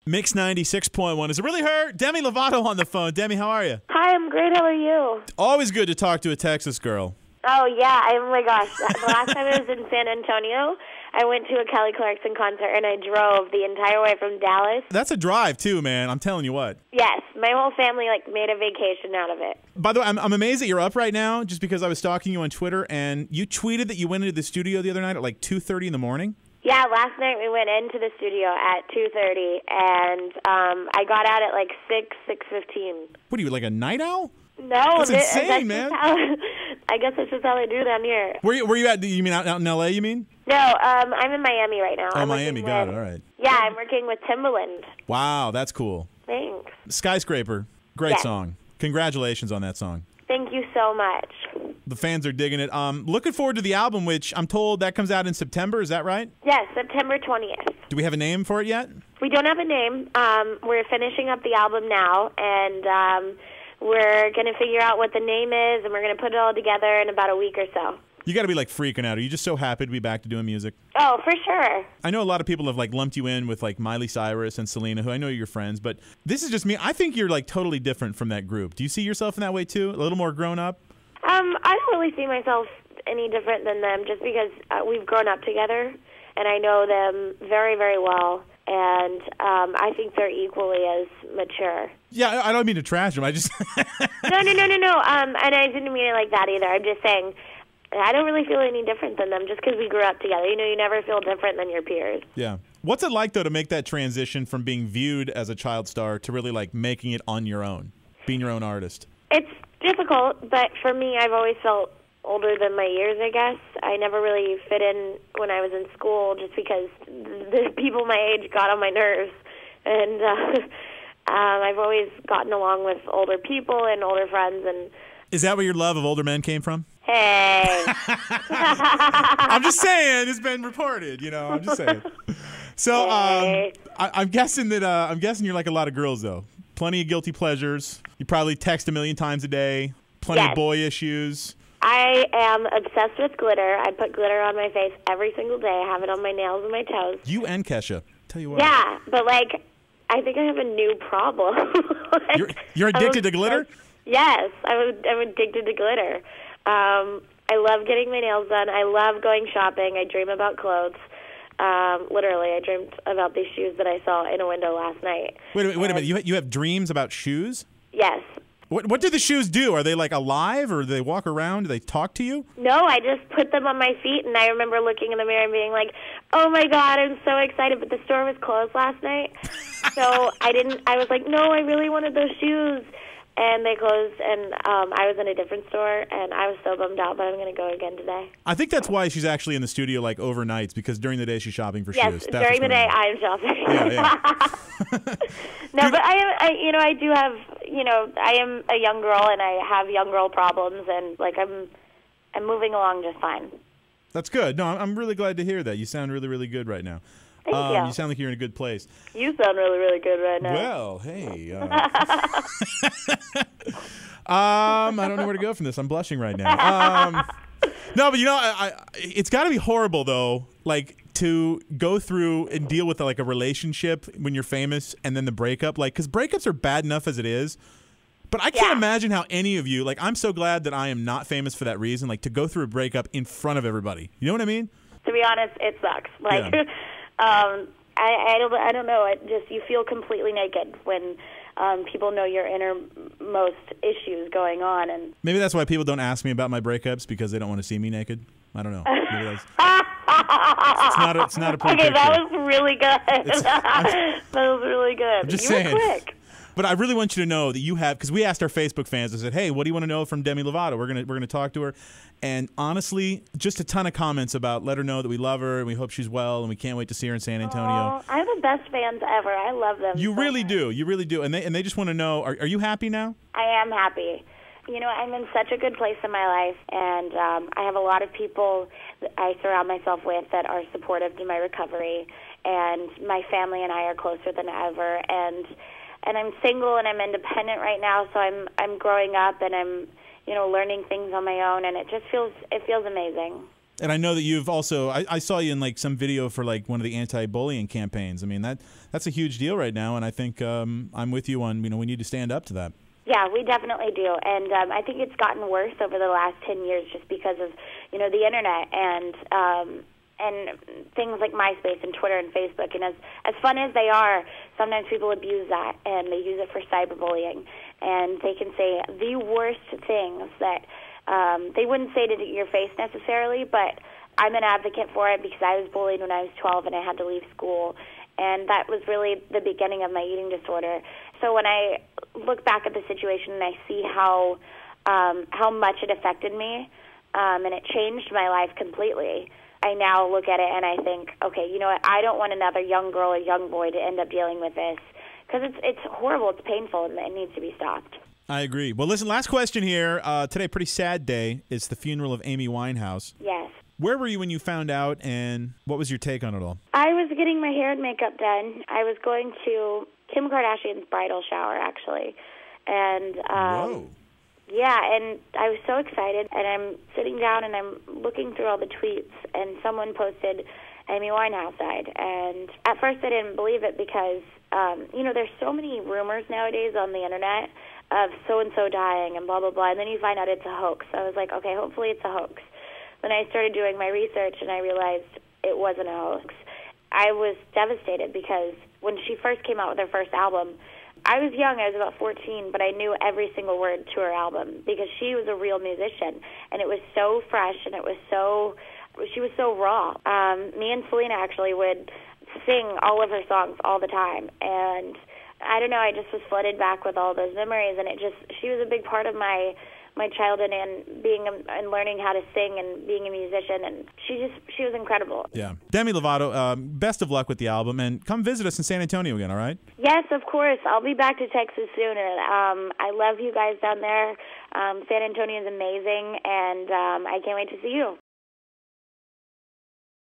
Mix 96.1. Is it really her? Demi Lovato on the phone. Demi, how are you? Hi, I'm great. How are you? Always good to talk to a Texas girl. Oh, yeah. Oh, my gosh. The last time I was in San Antonio, I went to a Kelly Clarkson concert, and I drove the entire way from Dallas. That's a drive, too, man. I'm telling you what. Yes. My whole family, made a vacation out of it. By the way, I'm amazed that you're up right now just because I was stalking you on Twitter, and you tweeted that you went into the studio the other night at 2:30 in the morning. Yeah, last night we went into the studio at 2:30, and I got out at 6:15. What are you, like a night owl? No, that's insane, man. I guess that's just how they do down here. Where you at? You mean out in L.A., you mean? No, I'm in Miami right now. Oh, Miami, got it, all right. Yeah, I'm working with Timbaland. Wow, that's cool. Thanks. Skyscraper, great song. Congratulations on that song. Thank you so much. The fans are digging it. Looking forward to the album, which I'm told that comes out in September. Is that right? Yes, September 20th. Do we have a name for it yet? We don't have a name. We're finishing up the album now, and we're going to figure out what the name is, and we're going to put it all together in about a week or so. You got to be freaking out. Are you just so happy to be back to doing music? Oh, for sure. I know a lot of people have lumped you in with Miley Cyrus and Selena, who I know you're friends, but this is just me. I think you're totally different from that group. Do you see yourself in that way too? A little more grown up? I don't really see myself any different than them just because we've grown up together, and I know them very, very well, and I think they're equally as mature. Yeah, I don't mean to trash them. I just... No. And I didn't mean it like that either. I'm just saying I don't really feel any different than them just because we grew up together. You never feel different than your peers. Yeah. What's it like, though, to make that transition from being viewed as a child star to really, making it on your own, being your own artist? It's difficult, but for me, I've always felt older than my years, I guess. I never really fit in when I was in school just because the people my age got on my nerves. And I've always gotten along with older people and older friends. And is that where your love of older men came from? Hey. I'm just saying. It's been reported, I'm just saying. So hey. I'm guessing you're like a lot of girls, though. Plenty of guilty pleasures. You probably text a million times a day. Plenty of boy issues. I am obsessed with glitter. I put glitter on my face every single day. I have it on my nails and my toes. You and Kesha. Tell you what. Yeah, but I think I have a new problem. You're addicted to glitter? Yes, I'm addicted to glitter. I love getting my nails done. I love going shopping. I dream about clothes. Literally, I dreamed about these shoes that I saw in a window last night. Wait a minute. You have dreams about shoes? Yes. What do the shoes do? Are they alive, or do they walk around? Do they talk to you? No, I just put them on my feet, and I remember looking in the mirror and being like, "Oh my God, I'm so excited!" But the store was closed last night, so I was like, "No, I really wanted those shoes." And they closed, and I was in a different store, and I was so bummed out, but I'm going to go again today. I think that's why she's actually in the studio overnights, because during the day she's shopping for shoes. Yes, during the day I'm shopping. Yeah. No, but I do have, I am a young girl, and I have young girl problems, and I'm moving along just fine. That's good. No, I'm really glad to hear that. You sound really, really good right now. Thank you. You sound like you're in a good place. You sound really, really good right now. Well, hey. I don't know where to go from this. I'm blushing right now. No, but it's got to be horrible though, to go through and deal with a relationship when you're famous and then the breakup, because breakups are bad enough as it is. But I can't imagine how any of you, I'm so glad that I am not famous for that reason, to go through a breakup in front of everybody. You know what I mean? To be honest, it sucks. I don't know. You feel completely naked when people know your innermost issues going on, and maybe that's why people don't ask me about my breakups, because they don't want to see me naked. I don't know. Maybe that's, it's not a pretty okay, picture. that was really good. That was really good. I'm just you saying. were quick. But I really want you to know that you have, because we asked our Facebook fans, I said, hey, what do you want to know from Demi Lovato? We're gonna talk to her. And honestly, just a ton of comments about let her know that we love her and we hope she's well and we can't wait to see her in San Antonio. I have the best fans ever. I love them. You really do. You really do. And they just want to know, are you happy now? I am happy. I'm in such a good place in my life, and I have a lot of people that I surround myself with that are supportive to my recovery, and my family and I are closer than ever, and I'm single and I'm independent right now, so I'm growing up and I'm learning things on my own, and it feels amazing. And I know that you've also I saw you in like some video for like one of the anti-bullying campaigns. I mean that's a huge deal right now, and I think I'm with you on we need to stand up to that. Yeah, we definitely do, and I think it's gotten worse over the last 10 years just because of the internet and things like MySpace and Twitter and Facebook. And as fun as they are, sometimes people abuse that and they use it for cyberbullying, and they can say the worst things that they wouldn't say to your face necessarily, but I'm an advocate for it because I was bullied when I was 12 and I had to leave school, and that was really the beginning of my eating disorder. So when I look back at the situation and I see how much it affected me, and it changed my life completely, I now look at it and I think, okay, you know what? I don't want another young girl or young boy to end up dealing with this because it's horrible, it's painful, and it needs to be stopped. I agree. Well, listen, last question here. Today, pretty sad day. It's the funeral of Amy Winehouse. Yes. Where were you when you found out, and what was your take on it all? I was getting my hair and makeup done. I was going to Kim Kardashian's bridal shower, actually. And Whoa. yeah, and I was so excited, and I'm sitting down and I'm looking through all the tweets, and someone posted Amy Winehouse died. And at first I didn't believe it because, there's so many rumors nowadays on the internet of so-and-so dying and blah, blah, blah, and then you find out it's a hoax. So I was like, okay, hopefully it's a hoax. When I started doing my research and I realized it wasn't a hoax, I was devastated because when she first came out with her first album, I was young, I was about 14, but I knew every single word to her album because she was a real musician, and it was so fresh, and she was so raw. Me and Selena actually would sing all of her songs all the time, and I don't know, I just was flooded back with all those memories, and she was a big part of my childhood and learning how to sing and being a musician, and she was incredible. Yeah. Demi Lovato, best of luck with the album, and come visit us in San Antonio again, all right? Yes, of course. I'll be back to Texas soon, and I love you guys down there. San Antonio is amazing, and I can't wait to see you.